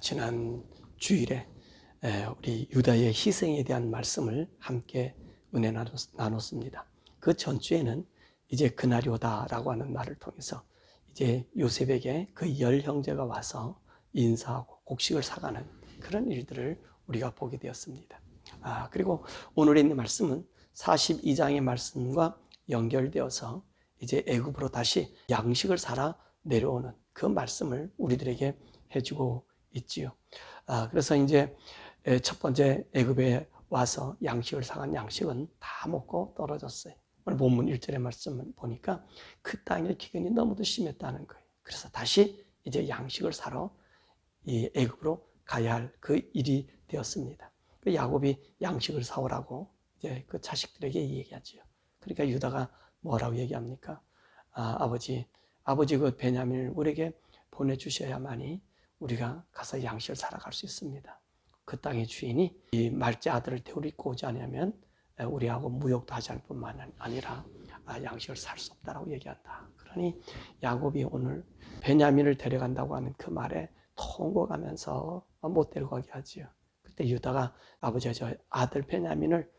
지난 주일에 우리 유다의 희생에 대한 말씀을 함께 은혜 나눴습니다. 그 전주에는 이제 그날이 오다라고 하는 말을 통해서 이제 요셉에게 그 10형제가 와서 인사하고 곡식을 사가는 그런 일들을 우리가 보게 되었습니다. 그리고 오늘에 있는 말씀은 42장의 말씀과 연결되어서 이제 애굽으로 다시 양식을 사러 내려오는 그 말씀을 우리들에게 해주고 있지요. 그래서 이제 첫 번째 애굽에 와서 양식을 사간 양식은 다 먹고 떨어졌어요. 오늘 본문 1절의 말씀을 보니까 그 땅의 기근이 너무도 심했다는 거예요. 그래서 다시 이제 양식을 사러 이 애굽으로 가야 할 그 일이 되었습니다. 그 야곱이 양식을 사오라고 이제 그 자식들에게 얘기하지요. 그러니까 유다가 뭐라고 얘기합니까? 아버지 그 베냐민을 우리에게 보내주셔야만이 우리가 가서 양식을 사러 갈 수 있습니다. 그 땅의 주인이 이 말째 아들을 데리고 오지 않으면 우리하고 무역도 하지 않을 뿐만 아니라 양식을 살 수 없다라고 얘기한다. 그러니 야곱이 오늘 베냐민을 데려간다고 하는 그 말에 통곡하면서 못 데려가게 하지요. 그때 유다가 아버지 저 아들 베냐민을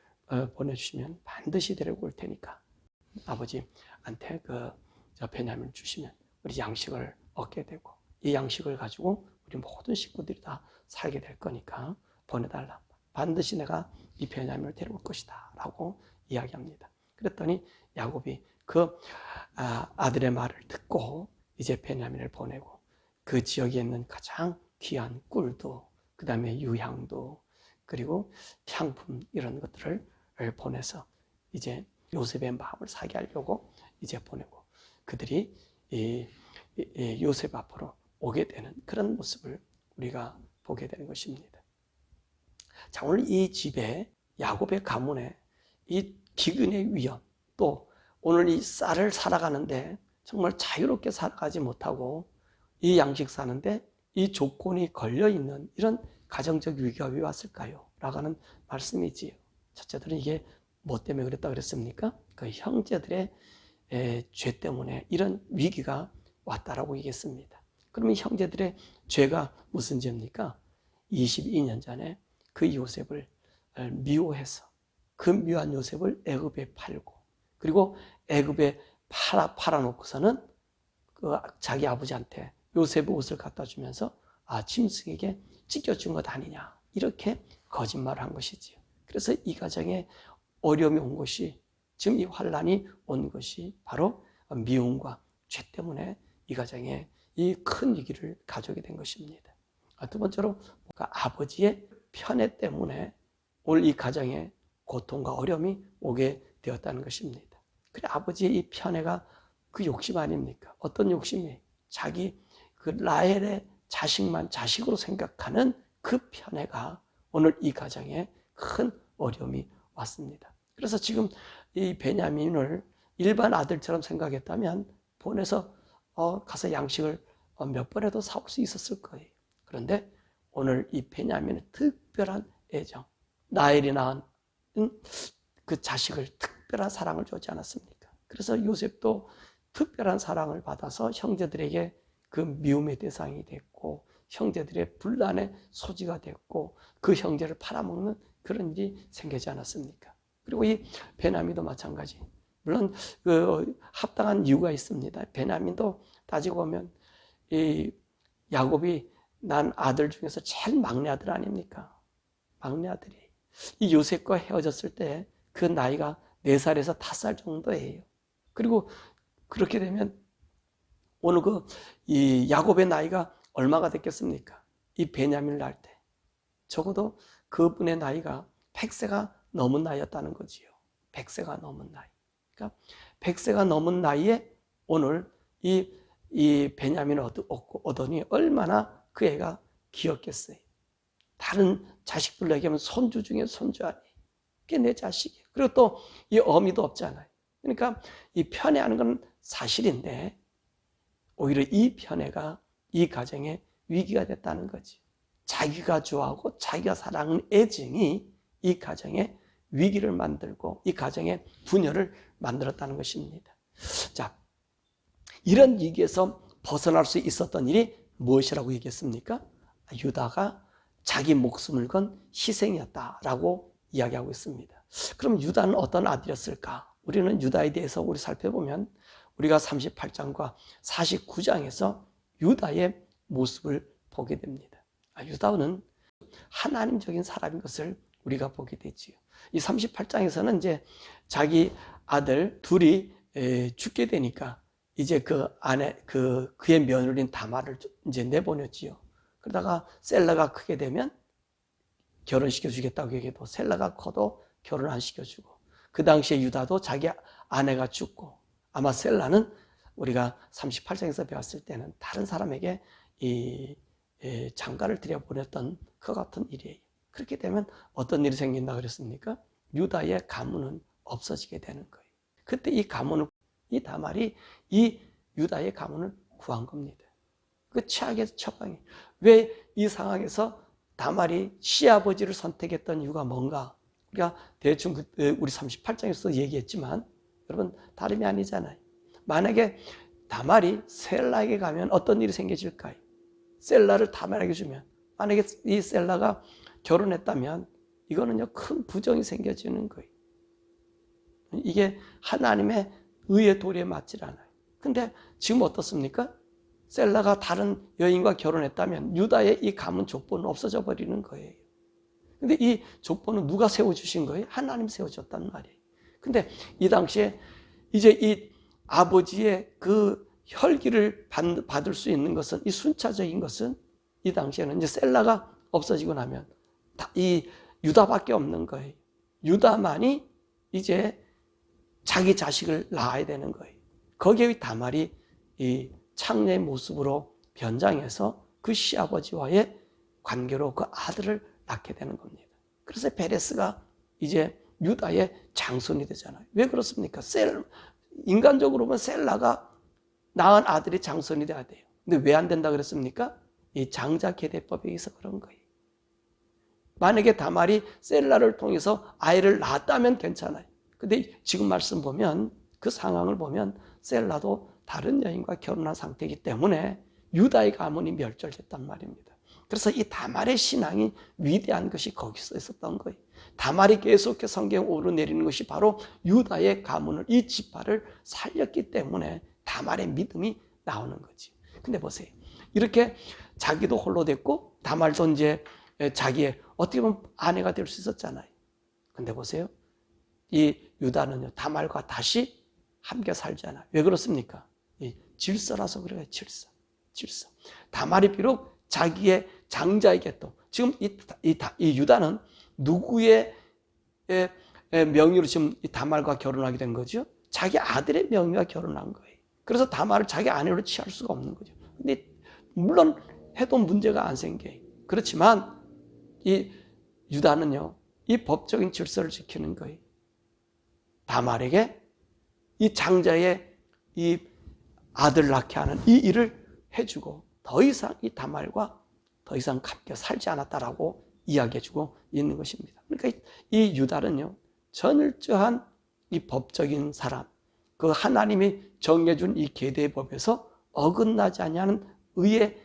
보내주시면 반드시 데리고 올 테니까 아버지한테 저 베냐민을 주시면 우리 양식을 얻게 되고 이 양식을 가지고 우리 모든 식구들이 다 살게 될 거니까 보내달라. 반드시 내가 이 베냐민을 데려올 것이다 라고 이야기합니다. 그랬더니 야곱이 그 아들의 말을 듣고 이제 베냐민을 보내고 그 지역에 있는 가장 귀한 꿀도 그 다음에 유향도 그리고 향품 이런 것들을 보내서 이제 요셉의 마음을 사게 하려고 이제 보내고 그들이 요셉 앞으로 오게 되는 그런 모습을 우리가 보게 되는 것입니다. 자, 오늘 이 집에 야곱의 가문에 이 기근의 위험 또 오늘 이 쌀을 살아가는데 정말 자유롭게 살아가지 못하고 이 양식 사는데 이 조건이 걸려있는 이런 가정적 위기가 왜 왔을까요? 라고 하는 말씀이지요. 첫째들은 이게 뭐 때문에 그랬다 그랬습니까? 그 형제들의 죄 때문에 이런 위기가 왔다라고 얘기했습니다. 그러면 형제들의 죄가 무슨 죄입니까? 22년 전에 그 요셉을 미워해서 그 미워한 요셉을 애굽에 팔고 그리고 애굽에 팔아놓고서는 그 자기 아버지한테 요셉의 옷을 갖다 주면서 짐승에게 찢겨준 것 아니냐 이렇게 거짓말을 한 것이지요. 그래서 이 가정에 어려움이 온 것이 지금 이 환란이 온 것이 바로 미움과 죄 때문에 이 가정에 이 큰 위기를 가져오게 된 것입니다. 두 번째로 아버지의 편애 때문에 오늘 이 가정에 고통과 어려움이 오게 되었다는 것입니다. 그래 아버지의 이 편애가 그 욕심 아닙니까? 어떤 욕심이? 자기 그 라헬의 자식만 자식으로 생각하는 그 편애가 오늘 이 가정에 큰 어려움이 왔습니다. 그래서 지금 이 베냐민을 일반 아들처럼 생각했다면 보내서 가서 양식을 몇 번에도 사올 수 있었을 거예요. 그런데 오늘 이 베냐민의 특별한 애정, 라헬이 낳은 그 자식을 특별한 사랑을 주지 않았습니까? 그래서 요셉도 특별한 사랑을 받아서 형제들에게 그 미움의 대상이 됐고 형제들의 분란의 소지가 됐고 그 형제를 팔아먹는 그런 일이 생기지 않았습니까? 그리고 이 베냐민도 마찬가지. 물론 그 합당한 이유가 있습니다. 베냐민도 따지고 보면 이 야곱이 난 아들 중에서 제일 막내 아들 아닙니까? 막내 아들이 이 요셉과 헤어졌을 때 그 나이가 4살에서 5살 정도예요. 그리고 그렇게 되면 오늘 이 야곱의 나이가 얼마가 됐겠습니까? 이 베냐민을 낳을 때 적어도 그분의 나이가 100세가 넘은 나이였다는 거지요. 100세가 넘은 나이. 그러니까 100세가 넘은 나이에 오늘 이 베냐민을 얻으니 얼마나 그 애가 귀엽겠어요. 다른 자식들로 얘기하면 손주 중에 손주 아니. 그게 내 자식이에요. 그리고 또 이 어미도 없잖아요. 그러니까 이 편애하는 건 사실인데 오히려 이 편애가 이 가정에 위기가 됐다는 거지. 자기가 좋아하고 자기가 사랑하는 애증이 이 가정에 위기를 만들고 이 가정에 분열을 만들었다는 것입니다. 자, 이런 위기에서 벗어날 수 있었던 일이 무엇이라고 얘기했습니까? 유다가 자기 목숨을 건 희생이었다라고 이야기하고 있습니다. 그럼 유다는 어떤 아들이었을까? 우리는 유다에 대해서 우리 살펴보면 우리가 38장과 49장에서 유다의 모습을 보게 됩니다. 유다는 하나님적인 사람인 것을 우리가 보게 되지요. 이 38장에서는 이제 자기 아들 둘이 죽게 되니까 이제 그의 며느리인 다말을 이제 내보냈지요. 그러다가 셀라가 크게 되면 결혼시켜 주겠다고 얘기해도 셀라가 커도 결혼 안 시켜주고, 그 당시에 유다도 자기 아내가 죽고, 아마 셀라는 우리가 38장에서 배웠을 때는 다른 사람에게 장가를 들여보냈던 그 같은 일이에요. 그렇게 되면 어떤 일이 생긴다 그랬습니까? 유다의 가문은 없어지게 되는 거예요. 그때 이 다말이 이 유다의 가문을 구한 겁니다. 그 최악의 처방이. 왜 이 상황에서 다말이 시아버지를 선택했던 이유가 뭔가? 우리가 대충 우리 38장에서 얘기했지만 여러분 다름이 아니잖아요. 만약에 다말이 셀라에게 가면 어떤 일이 생겨질까요? 셀라를 다말에게 주면, 만약에 이 셀라가 결혼했다면 이거는요 큰 부정이 생겨지는 거예요. 이게 하나님의 의의 도리에 맞질 않아요. 근데 지금 어떻습니까? 셀라가 다른 여인과 결혼했다면 유다의 이 가문 족보는 없어져 버리는 거예요. 근데 이 족보는 누가 세워주신 거예요? 하나님 세워줬단 말이에요. 근데 이 당시에 이제 이 아버지의 그 혈기를 받을 수 있는 것은, 이 순차적인 것은 이 당시에는 이제 셀라가 없어지고 나면 이 유다밖에 없는 거예요. 유다만이 이제 자기 자식을 낳아야 되는 거예요. 거기에 다말이 이 창녀의 모습으로 변장해서 그 시아버지와의 관계로 그 아들을 낳게 되는 겁니다. 그래서 베레스가 이제 유다의 장손이 되잖아요. 왜 그렇습니까? 인간적으로 보면 셀라가 낳은 아들이 장손이 돼야 돼요. 근데 왜 안 된다 그랬습니까? 이 장자계대법에 의해서 그런 거예요. 만약에 다말이 셀라를 통해서 아이를 낳았다면 괜찮아요. 근데 지금 말씀 보면, 그 상황을 보면 셀라도 다른 여인과 결혼한 상태이기 때문에 유다의 가문이 멸절됐단 말입니다. 그래서 이 다말의 신앙이 위대한 것이 거기서 있었던 거예요. 다말이 계속해서 성경에 오르내리는 것이 바로 유다의 가문을, 이 지파를 살렸기 때문에 다말의 믿음이 나오는 거지. 근데 보세요. 이렇게 자기도 홀로 됐고 다말도 이제 자기의 어떻게 보면 아내가 될 수 있었잖아요. 근데 보세요. 이 유다는요, 다말과 다시 함께 살잖아요. 왜 그렇습니까? 이 질서라서 그래요. 질서. 다말이 비록 자기의 장자이겠도, 지금 이 유다는 누구의 명의로 지금 이 다말과 결혼하게 된 거죠? 자기 아들의 명의와 결혼한 거예요. 그래서 다말을 자기 아내로 취할 수가 없는 거죠. 근데 물론 해도 문제가 안 생겨요. 그렇지만 이 유다는요, 이 법적인 질서를 지키는 거예요. 다말에게 이 장자의 이 아들 낳게 하는 이 일을 해주고, 더 이상 이 다말과 더 이상 함께 살지 않았다라고 이야기해주고 있는 것입니다. 그러니까 이 유다는요, 전일저한 이 법적인 사람, 그 하나님이 정해준 이 계대의 법에서 어긋나지 않냐는 의의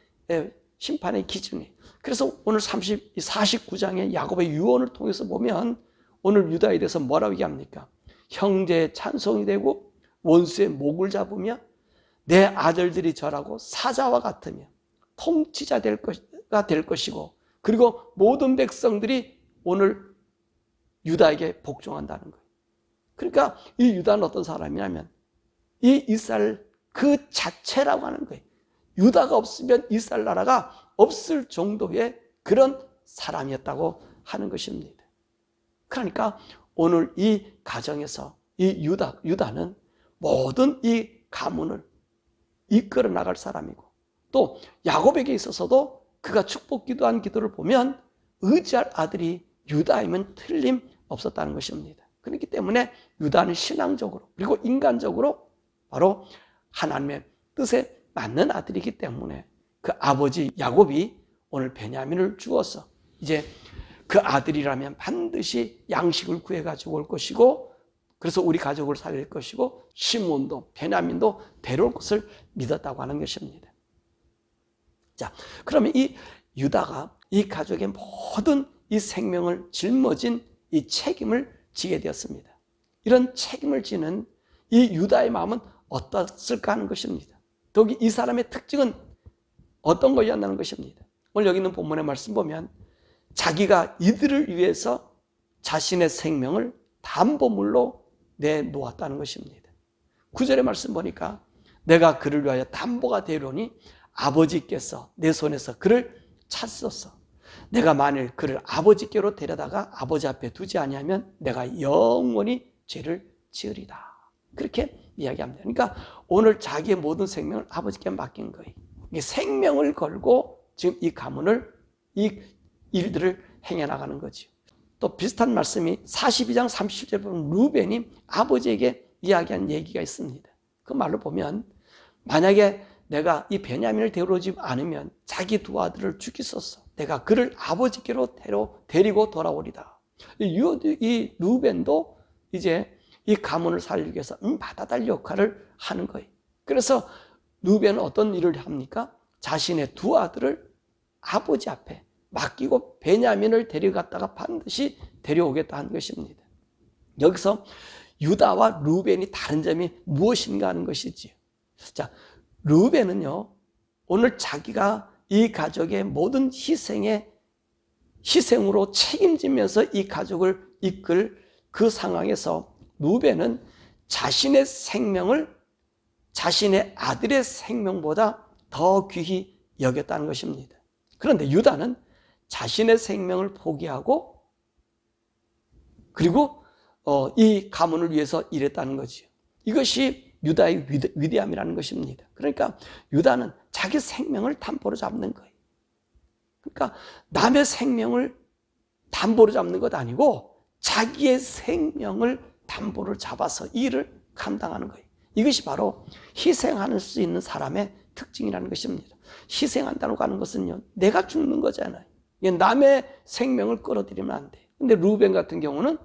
심판의 기준이. 그래서 오늘 49장의 야곱의 유언을 통해서 보면 오늘 유다에 대해서 뭐라고 얘기합니까? 형제의 찬송이 되고 원수의 목을 잡으며 내 아들들이 절하고 사자와 같으며 통치자 될 것이고, 그리고 모든 백성들이 오늘 유다에게 복종한다는 거예요. 그러니까 이 유다는 어떤 사람이냐면 이 이스라엘 그 자체라고 하는 거예요. 유다가 없으면 이스라엘 나라가 없을 정도의 그런 사람이었다고 하는 것입니다. 그러니까 오늘 이 가정에서 이 유다는 모든 이 가문을 이끌어 나갈 사람이고, 또 야곱에게 있어서도 그가 축복 기도한 기도를 보면 의지할 아들이 유다이면 틀림없었다는 것입니다. 그렇기 때문에 유다는 신앙적으로 그리고 인간적으로 바로 하나님의 뜻에 맞는 아들이기 때문에 그 아버지 야곱이 오늘 베냐민을 주어서 이제 그 아들이라면 반드시 양식을 구해가지고 올 것이고, 그래서 우리 가족을 살릴 것이고, 시몬도 베냐민도 데려올 것을 믿었다고 하는 것입니다. 자, 그러면 이 유다가 이 가족의 모든 이 생명을 짊어진 이 책임을 지게 되었습니다. 이런 책임을 지는 이 유다의 마음은 어떻을까 하는 것입니다. 더욱이 이 사람의 특징은 어떤 것이었다는 것입니다. 오늘 여기 있는 본문의 말씀 보면 자기가 이들을 위해서 자신의 생명을 담보물로 내놓았다는 것입니다. 9절의 말씀 보니까 내가 그를 위하여 담보가 되려니 아버지께서 내 손에서 그를 찾소서. 내가 만일 그를 아버지께로 데려다가 아버지 앞에 두지 아니하면 내가 영원히 죄를 지으리다. 그렇게 이야기합니다. 그러니까 오늘 자기의 모든 생명을 아버지께 맡긴 거예요. 생명을 걸고 지금 이 가문을, 이 일들을 행해나가는 거죠. 또 비슷한 말씀이 42장 30절에 보면 루벤이 아버지에게 이야기한 얘기가 있습니다. 그 말로 보면 만약에 내가 이 베냐민을 데려오지 않으면 자기 두 아들을 죽이소서. 내가 그를 아버지께로 데리고 돌아오리다. 이 루벤도 이제 이 가문을 살리기 위해서 받아달 역할을 하는 거예요. 그래서 루벤은 어떤 일을 합니까? 자신의 두 아들을 아버지 앞에 맡기고 베냐민을 데려갔다가 반드시 데려오겠다 하는 것입니다. 여기서 유다와 루벤이 다른 점이 무엇인가 하는 것이지요. 자, 루벤은요, 오늘 자기가 이 가족의 모든 희생으로 책임지면서 이 가족을 이끌 그 상황에서 루벤은 자신의 생명을 자신의 아들의 생명보다 더 귀히 여겼다는 것입니다. 그런데 유다는 자신의 생명을 포기하고 그리고 이 가문을 위해서 일했다는 거죠. 이것이 유다의 위대함이라는 것입니다. 그러니까 유다는 자기 생명을 담보로 잡는 거예요. 그러니까 남의 생명을 담보로 잡는 것 아니고 자기의 생명을 담보를 잡아서 일을 감당하는 거예요. 이것이 바로 희생할 수 있는 사람의 특징이라는 것입니다. 희생한다고 하는 것은요, 내가 죽는 거잖아요. 남의 생명을 끌어들이면 안 돼. 근데 루벤 같은 경우는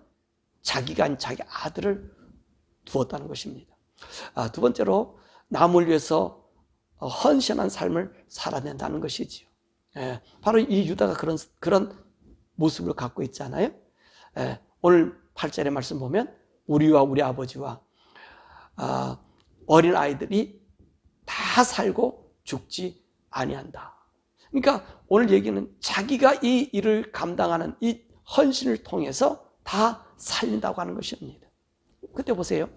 자기가 아닌 자기 아들을 두었다는 것입니다. 두 번째로 남을 위해서 헌신한 삶을 살아낸다는 것이지요. 바로 이 유다가 그런 모습을 갖고 있잖아요. 오늘 8절의 말씀 보면 우리와 우리 아버지와 어린 아이들이 다 살고 죽지 아니한다. 그러니까 오늘 얘기는 자기가 이 일을 감당하는 이 헌신을 통해서 다 살린다고 하는 것입니다. 그때 보세요.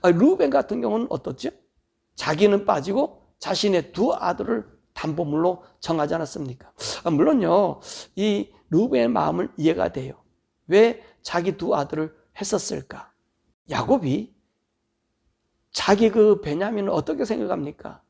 루벤 같은 경우는 어떻죠? 자기는 빠지고 자신의 두 아들을 담보물로 정하지 않았습니까? 물론요, 이 루벤의 마음을 이해가 돼요. 왜 자기 두 아들을 했었을까? 야곱이 자기 그 베냐민을 어떻게 생각합니까?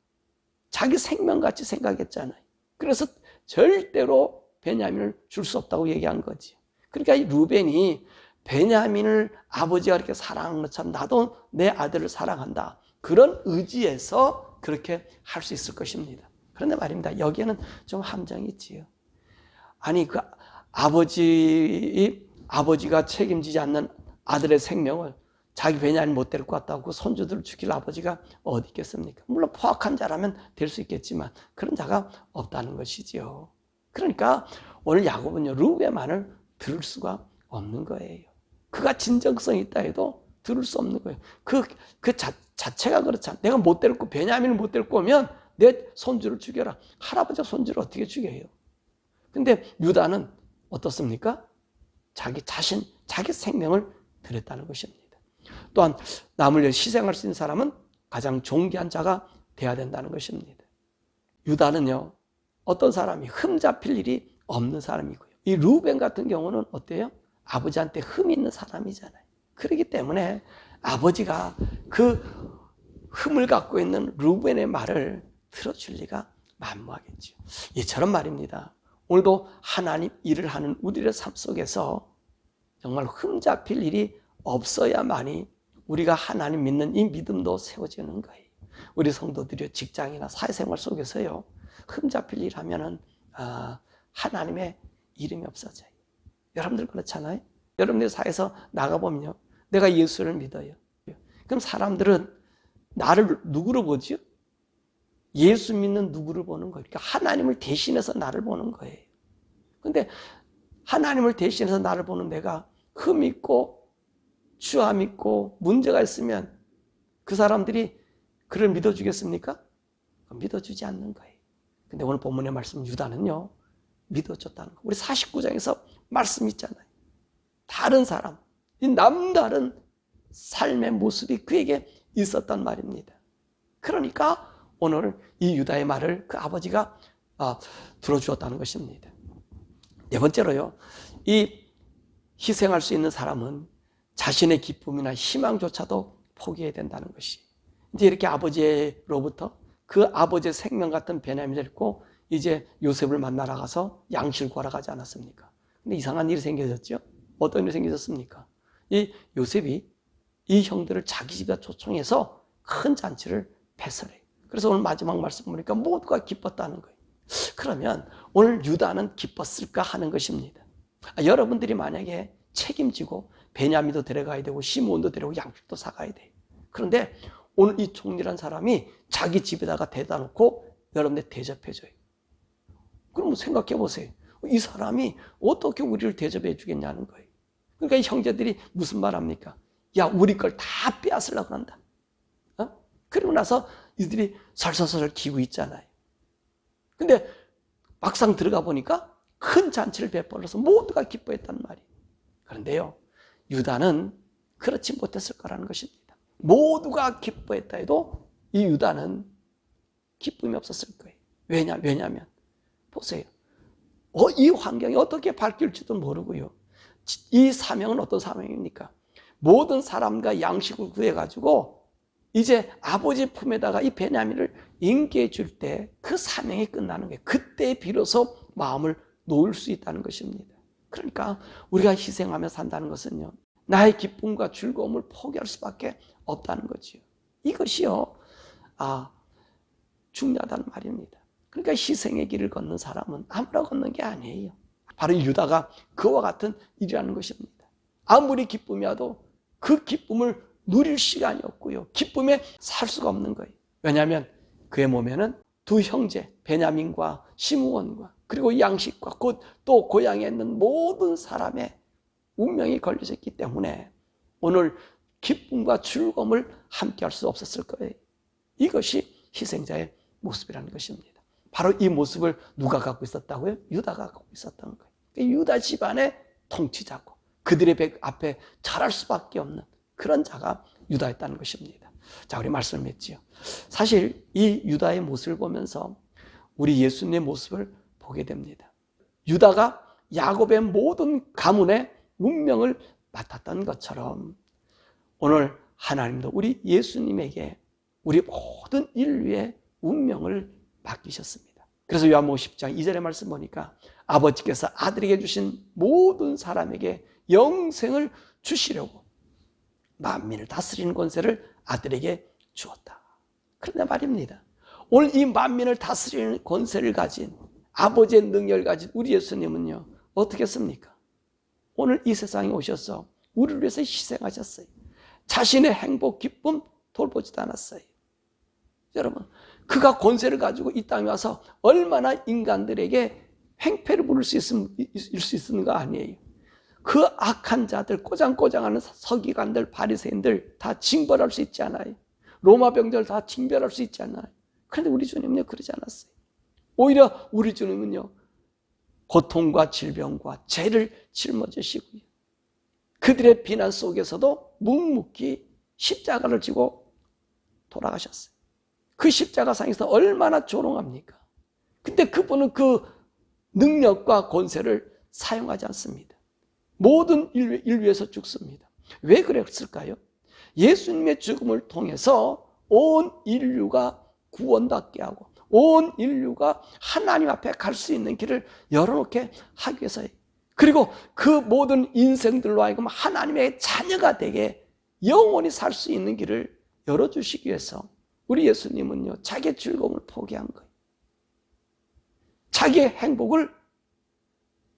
자기 생명같이 생각했잖아요. 그래서 절대로 베냐민을 줄 수 없다고 얘기한 거지. 그러니까 이 루벤이 베냐민을 아버지가 이렇게 사랑하는 것처럼 나도 내 아들을 사랑한다. 그런 의지에서 그렇게 할 수 있을 것입니다. 그런데 말입니다. 여기에는 좀 함정이 있지요. 아니, 그 아버지가 책임지지 않는 아들의 생명을 자기 베냐민 못 데리고 왔다고 손주들을 죽일 아버지가 어디 있겠습니까? 물론 포악한 자라면 될 수 있겠지만 그런 자가 없다는 것이지요. 그러니까 오늘 야곱은요, 루벤의 말을 들을 수가 없는 거예요. 그가 진정성이 있다 해도 들을 수 없는 거예요. 그 자체가 그렇잖아. 내가 못 데리고 베냐민을 못 데리고 오면 내 손주를 죽여라. 할아버지가 손주를 어떻게 죽여요? 근데 유다는 어떻습니까? 자기 생명을 드렸다는 것입니다. 또한 남을 위해 희생할 수 있는 사람은 가장 존귀한 자가 돼야 된다는 것입니다. 유다는요, 어떤 사람이 흠잡힐 일이 없는 사람이고요. 이 루벤 같은 경우는 어때요? 아버지한테 흠이 있는 사람이잖아요. 그렇기 때문에 아버지가 그 흠을 갖고 있는 루벤의 말을 들어줄 리가 만무하겠죠. 이처럼 말입니다. 오늘도 하나님 일을 하는 우리의 삶 속에서 정말 흠잡힐 일이 없어야만이 우리가 하나님 믿는 이 믿음도 세워지는 거예요. 우리 성도들이 직장이나 사회생활 속에서요, 흠잡힐 일 하면은 하나님의 이름이 없어져요. 여러분들 그렇잖아요? 여러분들 사회에서 나가보면요, 내가 예수를 믿어요. 그럼 사람들은 나를 누구로 보죠? 예수 믿는 누구를 보는 거예요? 그러니까 하나님을 대신해서 나를 보는 거예요. 근데 하나님을 대신해서 나를 보는 내가 흠 있고 추함 있고 문제가 있으면 그 사람들이 그를 믿어주겠습니까? 믿어주지 않는 거예요. 근데 오늘 본문의 말씀 유다는요, 믿어줬다는 거. 우리 49장에서 말씀 있잖아요. 다른 사람, 이 남다른 삶의 모습이 그에게 있었단 말입니다. 그러니까 오늘 이 유다의 말을 그 아버지가 들어주었다는 것입니다. 네 번째로요, 이 희생할 수 있는 사람은 자신의 기쁨이나 희망조차도 포기해야 된다는 것이. 이제 이렇게 아버지로부터 그 아버지의 생명 같은 베냐민을 데리고 이제 요셉을 만나러 가서 양식을 구하러 가지 않았습니까? 근데 이상한 일이 생겨졌죠? 어떤 일이 생겨졌습니까? 이 요셉이 이 형들을 자기 집에 초청해서 큰 잔치를 배설해요. 그래서 오늘 마지막 말씀 보니까 모두가 기뻤다는 거예요. 그러면 오늘 유다는 기뻤을까 하는 것입니다. 여러분들이 만약에 책임지고 베냐민도 데려가야 되고 시므온도 데려가고 양식도 사가야 돼요. 그런데 오늘 이 총리란 사람이 자기 집에다가 대다 놓고 여러분들 대접해줘요. 그럼 생각해 보세요. 이 사람이 어떻게 우리를 대접해 주겠냐는 거예요. 그러니까 이 형제들이 무슨 말 합니까? 야, 우리 걸 다 빼앗으려고 한다. 그리고 나서 이들이 설설설 기고 있잖아요. 근데 막상 들어가 보니까 큰 잔치를 베풀어서 모두가 기뻐했단 말이에요. 그런데요, 유다는 그렇지 못했을 거라는 것입니다. 모두가 기뻐했다 해도 이 유다는 기쁨이 없었을 거예요. 왜냐하면 보세요. 이 환경이 어떻게 바뀔지도 모르고요. 이 사명은 어떤 사명입니까? 모든 사람과 양식을 구해가지고 이제 아버지 품에다가 이 베냐민을 인계해 줄 때 그 사명이 끝나는 거예요. 그때 비로소 마음을 놓을 수 있다는 것입니다. 그러니까 우리가 희생하며 산다는 것은요, 나의 기쁨과 즐거움을 포기할 수밖에 없다는 거지요. 이것이요, 중요하다는 말입니다. 그러니까 희생의 길을 걷는 사람은 아무나 걷는 게 아니에요. 바로 유다가 그와 같은 일이라는 것입니다. 아무리 기쁨이어도 그 기쁨을 누릴 시간이 없고요, 기쁨에 살 수가 없는 거예요. 왜냐하면 그의 몸에는 두 형제 베냐민과 시므온과 그리고 양식과 곧 또 고향에 있는 모든 사람의 운명이 걸려져 있기 때문에 오늘 기쁨과 즐거움을 함께 할 수 없었을 거예요. 이것이 희생자의 모습이라는 것입니다. 바로 이 모습을 누가 갖고 있었다고요? 유다가 갖고 있었던 거예요. 유다 집안의 통치자고 그들의 앞에 잘할 수밖에 없는 그런 자가 유다였다는 것입니다. 자, 우리 말씀을 맺지요. 사실 이 유다의 모습을 보면서 우리 예수님의 모습을 보게 됩니다. 유다가 야곱의 모든 가문의 운명을 맡았던 것처럼 오늘 하나님도 우리 예수님에게 우리 모든 인류의 운명을 맡기셨습니다. 그래서 요한복음 10장 2절의 말씀 보니까 아버지께서 아들에게 주신 모든 사람에게 영생을 주시려고 만민을 다스리는 권세를 아들에게 주었다. 그런데 말입니다. 오늘 이 만민을 다스리는 권세를 가진 아버지의 능력을 가진 우리 예수님은요, 어떻게 했습니까? 오늘 이 세상에 오셔서 우리를 위해서 희생하셨어요. 자신의 행복, 기쁨 돌보지도 않았어요. 여러분, 그가 권세를 가지고 이 땅에 와서 얼마나 인간들에게 행패를 부릴 수 있는가 아니에요. 그 악한 자들, 꼬장꼬장하는 서기관들, 바리새인들 다 징벌할 수 있지 않아요. 로마 병들 다 징벌할 수 있지 않아요. 그런데 우리 주님은요, 그러지 않았어요. 오히려 우리 주님은요, 고통과 질병과 죄를 짊어지시고요, 그들의 비난 속에서도 묵묵히 십자가를 지고 돌아가셨어요. 그 십자가상에서 얼마나 조롱합니까? 근데 그분은 그 능력과 권세를 사용하지 않습니다. 모든 인류에서 죽습니다. 왜 그랬을까요? 예수님의 죽음을 통해서 온 인류가 구원받게 하고 온 인류가 하나님 앞에 갈 수 있는 길을 열어놓게 하기 위해서예요. 그리고 그 모든 인생들로 하여금 하나님의 자녀가 되게 영원히 살 수 있는 길을 열어주시기 위해서 우리 예수님은요, 자기의 즐거움을 포기한 거예요. 자기의 행복을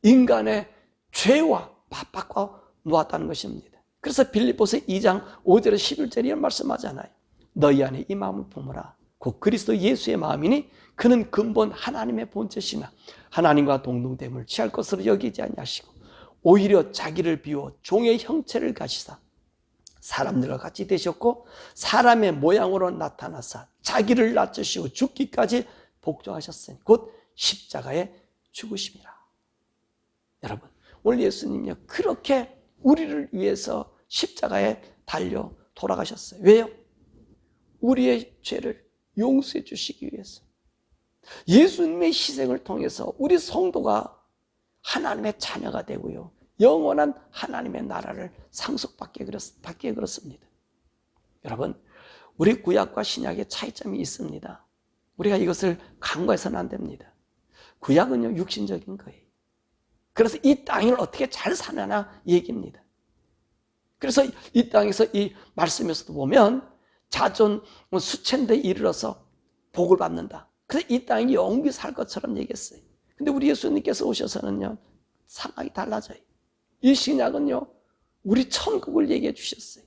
인간의 죄와 바꿔 놓았다는 것입니다. 그래서 빌립보서 2장 5절에 11절에 이런 말씀하잖아요. 너희 안에 이 마음을 품으라. 곧 그리스도 예수의 마음이니 그는 근본 하나님의 본체시나 하나님과 동등됨을 취할 것으로 여기지 아니하시고 오히려 자기를 비워 종의 형체를 가지사 사람들과 같이 되셨고 사람의 모양으로 나타나사 자기를 낮추시고 죽기까지 복종하셨으니 곧 십자가에 죽으심이라. 여러분, 오늘 예수님요 그렇게 우리를 위해서 십자가에 달려 돌아가셨어요. 왜요? 우리의 죄를 용서해 주시기 위해서. 예수님의 희생을 통해서 우리 성도가 하나님의 자녀가 되고요, 영원한 하나님의 나라를 상속받게 그렇습니다. 여러분, 우리 구약과 신약의 차이점이 있습니다. 우리가 이것을 간과해서는 안 됩니다. 구약은요 육신적인 거예요. 그래서 이 땅을 어떻게 잘 사느냐 얘기입니다. 그래서 이 땅에서 이 말씀에서도 보면 자손 수천대에 이르러서 복을 받는다. 그래서 이 땅이 영원히 살 것처럼 얘기했어요. 근데 우리 예수님께서 오셔서는요 상황이 달라져요. 이 신약은요 우리 천국을 얘기해 주셨어요.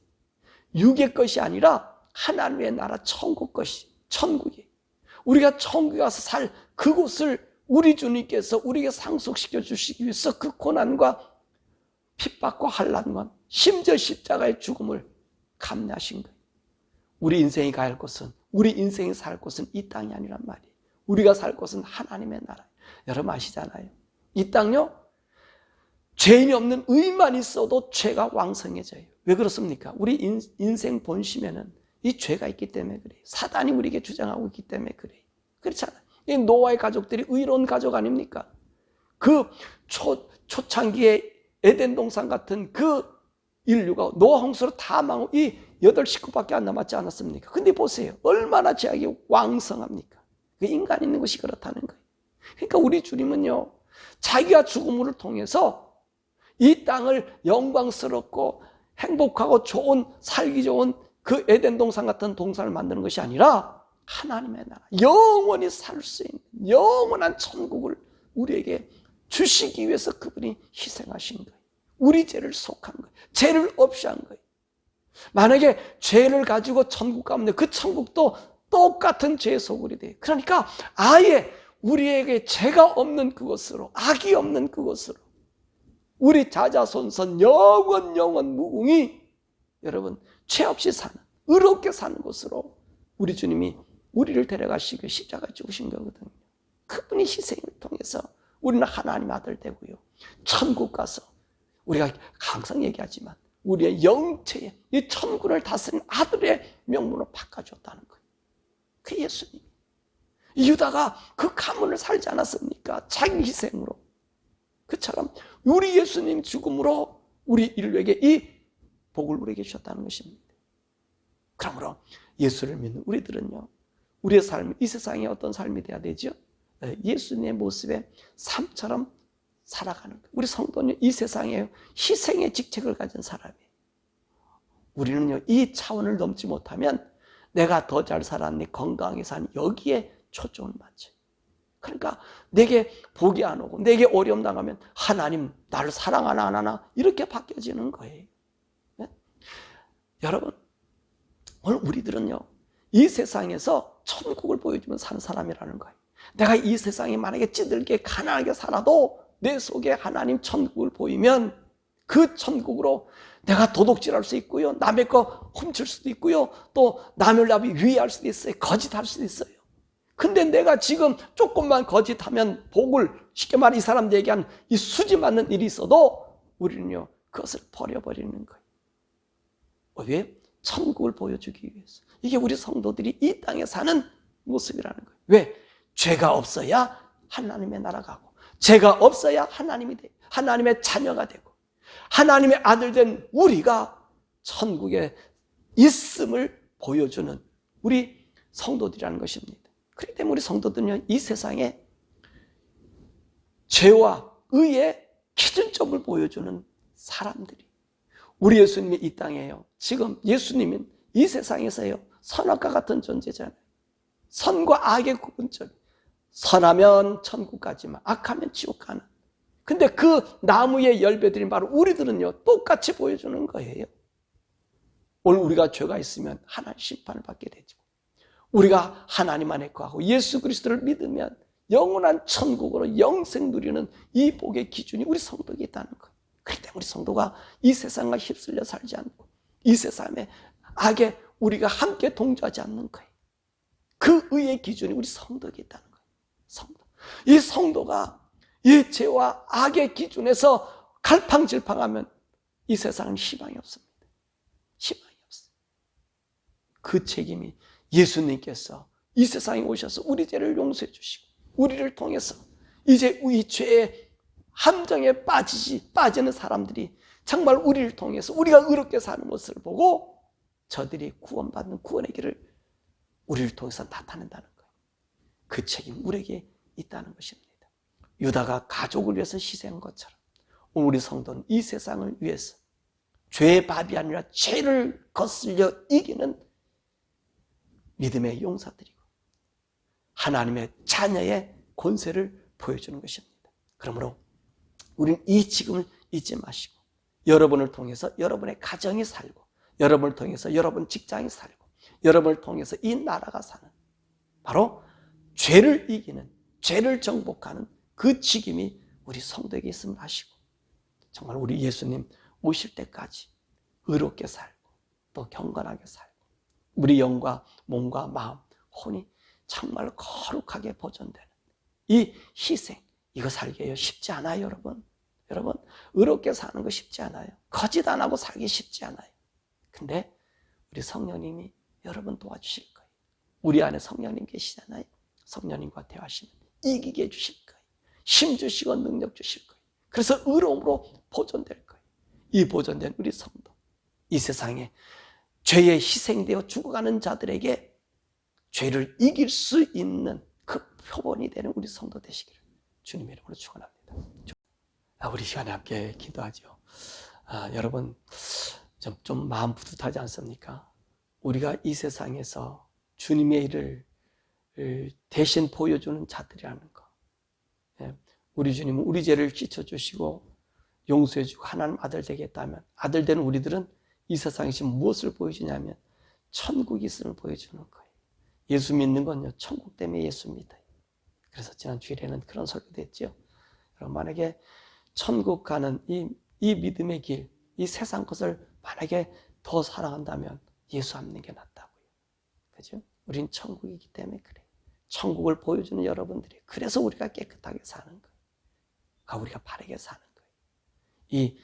육의 것이 아니라 하나님의 나라 천국 것이 천국이에요. 우리가 천국에 가서 살 그곳을 우리 주님께서 우리에게 상속시켜 주시기 위해서 그 고난과 핍박과 환난과 심지어 십자가의 죽음을 감내하신 거예요. 우리 인생이 갈 곳은, 우리 인생이 살 곳은 이 땅이 아니란 말이에요. 우리가 살 곳은 하나님의 나라예요. 여러분 아시잖아요. 이 땅요 죄인이 없는 의만 있어도 죄가 왕성해져요. 왜 그렇습니까? 우리 인생 본심에는 이 죄가 있기 때문에 그래요. 사단이 우리에게 주장하고 있기 때문에 그래요. 그렇잖아요. 이 노아의 가족들이 의로운 가족 아닙니까? 그 초창기에 에덴 동산 같은 그 인류가 노아 홍수로 다 망하고 이 8식구밖에 안 남았지 않았습니까? 근데 보세요. 얼마나 죄악이 왕성합니까? 그 인간 있는 것이 그렇다는 거예요. 그러니까 우리 주님은요 자기가 죽음을 통해서 이 땅을 영광스럽고 행복하고 좋은, 살기 좋은 그 에덴 동산 같은 동산을 만드는 것이 아니라 하나님의 나라, 영원히 살 수 있는 영원한 천국을 우리에게 주시기 위해서 그분이 희생하신 거예요. 우리 죄를 속한 거예요. 죄를 없이 한 거예요. 만약에 죄를 가지고 천국 가면 그 천국도 똑같은 죄의 소굴이 돼요. 그러니까 아예 우리에게 죄가 없는 그곳으로, 악이 없는 그곳으로 우리 자자손손 영원 무궁히 여러분 죄 없이 사는, 의롭게 사는 곳으로 우리 주님이 우리를 데려가시고 십자가에 죽으신 거거든요. 그분이 희생을 통해서 우리는 하나님 아들 되고요, 천국 가서 우리가 항상 얘기하지만 우리의 영체에 이 천국을 다스리는 아들의 명분으로 바꿔줬다는 거예요. 그 예수님. 유다가 그 가문을 살지 않았습니까? 자기 희생으로. 그처럼 우리 예수님 죽음으로 우리 인류에게 이 복을 우리에게 주셨다는 것입니다. 그러므로 예수를 믿는 우리들은요, 우리의 삶이 이 세상에 어떤 삶이 돼야 되죠? 예수님의 모습의 삶처럼 살아가는 거예요. 우리 성도는 이 세상에 희생의 직책을 가진 사람이에요. 우리는요 이 차원을 넘지 못하면 내가 더 잘 살았니, 건강하게 산 여기에 초점을 맞춰요. 그러니까 내게 복이 안 오고 내게 어려움 당하면 하나님 나를 사랑하나 안 하나 이렇게 바뀌어지는 거예요. 네? 여러분 오늘 우리들은요 이 세상에서 천국을 보여주면 사는 사람이라는 거예요. 내가 이 세상에 만약에 찌들게 가난하게 살아도 내 속에 하나님 천국을 보이면 그 천국으로 내가 도둑질할 수 있고요, 남의 거 훔칠 수도 있고요, 또 남을 위해할 수도 있어요, 거짓할 수도 있어요. 근데 내가 지금 조금만 거짓하면 복을, 쉽게 말해 이 사람들 얘기한 이 수지 맞는 일이 있어도 우리는요 그것을 버려버리는 거예요. 왜? 천국을 보여주기 위해서. 이게 우리 성도들이 이 땅에 사는 모습이라는 거예요. 왜? 죄가 없어야 하나님의 나라 가고, 죄가 없어야 하나님의 자녀가 되고, 하나님의 아들 된 우리가 천국에 있음을 보여주는 우리 성도들이라는 것입니다. 그렇기 때문에 우리 성도들은요 이 세상에 죄와 의의 기준점을 보여주는 사람들이, 우리 예수님이 이 땅에요 지금 예수님은 이 세상에서요 선악과 같은 존재잖아요. 선과 악의 구분점, 선하면 천국 가지만 악하면 지옥 가는. 근데 그 나무의 열매들이 바로 우리들은요 똑같이 보여주는 거예요. 오늘 우리가 죄가 있으면 하나님 심판을 받게 되죠. 우리가 하나님 안에 거하고 예수 그리스도를 믿으면 영원한 천국으로 영생 누리는 이 복의 기준이 우리 성도에게 있다는 거예요. 그럴 때 우리 성도가 이 세상과 휩쓸려 살지 않고 이 세상의 악에 우리가 함께 동조하지 않는 거예요. 그 의의 기준이 우리 성도에게 있다는 거예요. 성도. 이 성도가 이 죄와 악의 기준에서 갈팡질팡하면 이 세상은 희망이 없습니다. 희망이 없어요. 그 책임이 예수님께서 이 세상에 오셔서 우리 죄를 용서해 주시고 우리를 통해서 이제 이 죄의 함정에 빠지는 사람들이 정말 우리를 통해서 우리가 의롭게 사는 모습을 보고 저들이 구원받는 구원의 길을 우리를 통해서 나타낸다는 거예요. 그 책임 우리에게 있다는 것입니다. 유다가 가족을 위해서 희생한 것처럼 우리 성도는 이 세상을 위해서 죄의 밥이 아니라 죄를 거슬려 이기는 믿음의 용사들이고 하나님의 자녀의 권세를 보여주는 것입니다. 그러므로 우리는 이 지금을 잊지 마시고 여러분을 통해서 여러분의 가정이 살고 여러분을 통해서 여러분 직장이 살고 여러분을 통해서 이 나라가 사는 바로 죄를 이기는 죄를 정복하는 그 책임이 우리 성도에게 있음을 아시고 정말 우리 예수님 오실 때까지 의롭게 살고 또 경건하게 살고 우리 영과 몸과 마음, 혼이 정말 거룩하게 보존되는 이 희생, 이거 살기가 쉽지 않아요, 여러분. 여러분, 의롭게 사는 거 쉽지 않아요. 거짓 안 하고 살기 쉽지 않아요. 근데 우리 성령님이 여러분 도와주실 거예요. 우리 안에 성령님 계시잖아요. 성령님과 대화하시면 이기게 해주실 거예요. 힘 주시고 능력 주실 거예요. 그래서 의로움으로 보존될 거예요. 이 보존된 우리 성도, 이 세상에 죄에 희생되어 죽어가는 자들에게 죄를 이길 수 있는 그 표본이 되는 우리 성도 되시기를 주님의 이름으로 축원합니다. 우리 시간에 함께 기도하죠. 여러분 좀 마음 뿌듯하지 않습니까? 우리가 이 세상에서 주님의 일을 대신 보여주는 자들이라는 거. 우리 주님은 우리 죄를 씻어주시고 용서해주고 하나님 아들 되겠다면 아들 된 우리들은 이 세상에 지금 무엇을 보여주냐면 천국이 있음을 보여주는 거예요. 예수 믿는 건요 천국 때문에 예수 믿어요. 그래서 지난 주일에는 그런 설교도 했죠. 여러분 만약에 천국 가는 이 믿음의 길, 이 세상 것을 만약에 더 사랑한다면 예수 안 믿는 게 낫다고요. 그죠? 우린 천국이기 때문에 그래요. 천국을 보여주는 여러분들이 그래서 우리가 깨끗하게 사는 거예요. 우리가 바르게 사는 거예요. 이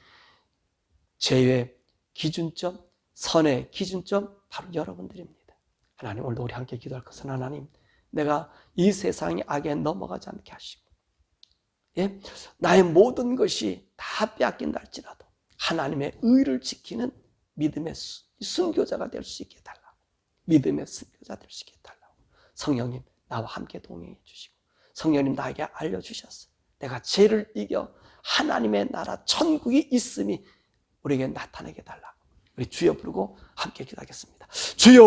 죄의 기준점, 선의 기준점 바로 여러분들입니다. 하나님 오늘도 우리 함께 기도할 것은 하나님 내가 이 세상의 악에 넘어가지 않게 하시고 나의 모든 것이 다 빼앗긴다 할지라도 하나님의 의를 지키는 믿음의 순교자가 될 수 있게 해달라고 믿음의 순교자 될 수 있게 해달라고 성령님 나와 함께 동행해 주시고 성령님 나에게 알려주셨어. 내가 죄를 이겨 하나님의 나라 천국이 있음이 우리에게 나타나게 해달라고 우리 주여 부르고 함께 기도하겠습니다. 주여